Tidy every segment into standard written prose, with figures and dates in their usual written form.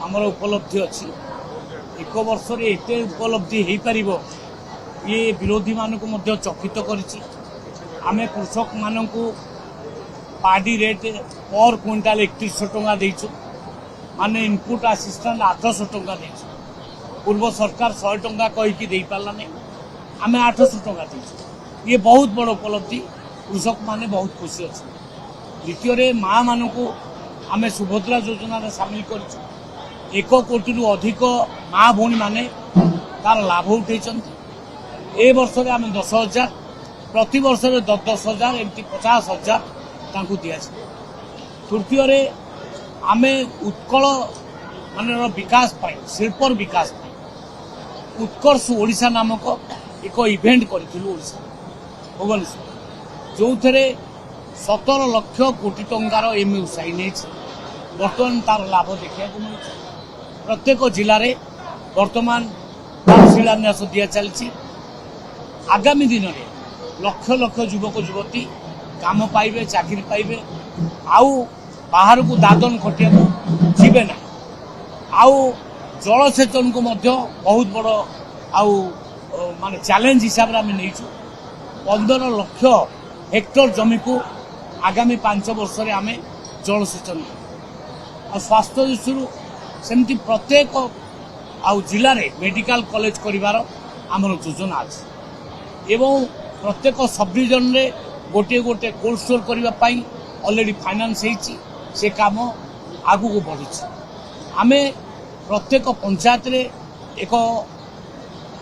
आमर उपलब्धि अच्छी एक वर्ष एत उपलब्धि हो पार ये विरोधी मानक चकित करें कृषक मान पार्टी रेट पर क्विंटाल 3100 टंका देचु माने इनपुट असिस्टेंट 800 टंका देचु पूर्व सरकार 100 टंका कहीकि दे पारा नहीं आम 800 टंका देचु ये बहुत बड़ उपलब्धि कृषक माने बहुत खुशी अच्छे। द्वितीय माँ मान आम सुभद्रा योजना सामिल कर 1 कोटी रु अधिक माँ भौणी मैंने तार लाभ उठे ए वर्ष आम 10,000 प्रति वर्ष 10,000 एमती 50,000 दि जाए। तृतीय आम उत्कल मान विकास शिल्पर विकास उत्कर्ष ओडिशा नामक एक इवेंट करूँ भुवनेश्वर जो थे 17 लाख कोटी टंकार एमयू नहीं बर्तमान तार लाभ देखा मिलूँ प्रत्येक जिले में बर्तमान शिलान्यास दि चलती आगामी दिन में लक्ष लक्ष युवक युवती काम पाइबे चाकरी पाइबे आउ बाहर को दादन खटिया जीवे ना आउ जलसेचन को बहुत बड़ आउ माने चैलेंज हिसाब से आम नहीं 15 लाख हेक्टर जमी को आगामी 5 वर्ष में आम जलसेचन और स्वास्थ्य दृष्टि सेमती प्रत्येक आउ जिले में मेडिकल कॉलेज करिवार आमर योजना अच्छी एवं प्रत्येक सब डिविजन रे गोटे गोटे कोल्ड स्टोर करने ऑलरेडी फाइनेंस से काम आगू को बढ़ी आमे प्रत्येक पंचायत रे एक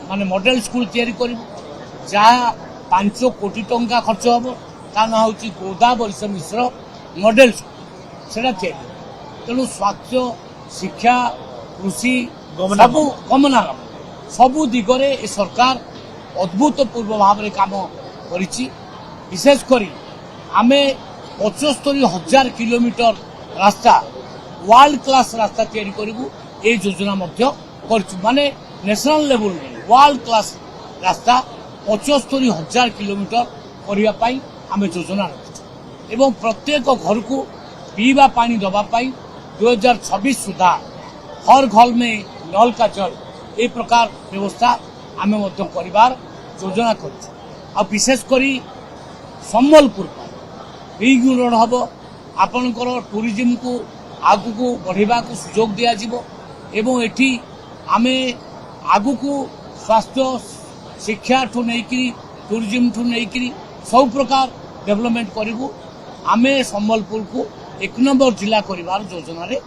माने मॉडल स्कूल तैयारी करूँ जहाँ 5 कोटी टंका खर्च हम ता ना हूँ गोदावरी मिश्र मॉडल स्कूल से तेणु स्वास्थ्य शिक्षा कृषि सबू गमनागमन सबू दिगरे सरकार अद्भुतपूर्व भाव में काम करिछि। विशेषकर आमे 75,000 किलोमीटर रास्ता वर्ल्ड क्लास रास्ता तैयारी करूँ ये योजना माने नेशनल लेवल में वर्ल्ड क्लास रास्ता 75,000 किलोमीटर करने आम योजना रखी एवं प्रत्येक घर को पीवा पानी दवापाई 2026 सुधा हर घर में नल का जल ए प्रकार व्यवस्था आम कर योजना कर विशेषकर संबलपुर रिंग रोड हम आपणकर टूरिज्म को आगु को बढ़ेबा को सुजोग दिया जिवो एवं एठी आमे आगु को स्वास्थ्य शिक्षा ठू नहीं टूरिज्म ठू नहीं सब प्रकार डेवलपमेंट करूँ आमे संबलपुर को 1 नंबर जिला करिवार योजना रे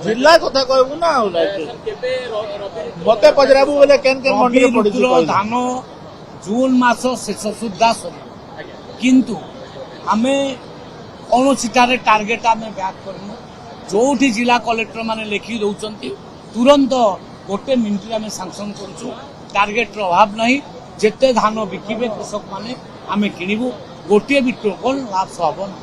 जिला कथा कहबू ना मते पजराबू बोले केन केन मंडी रे पड़ी धान जून मास शेष सुधा सर किंतु आमे कौन सिटारे टार्गेट आमे बैक करनु जोठी जिला कलेक्टर माने लिखि दउचंती तुरंत गोटे मिनिट आमे सैंक्शन करछु टार्गेट अभाव नहीं जेते धान बिकिबे कृषक माने आमे किनिबू गोटे भी टोकन लाभ हबो ना।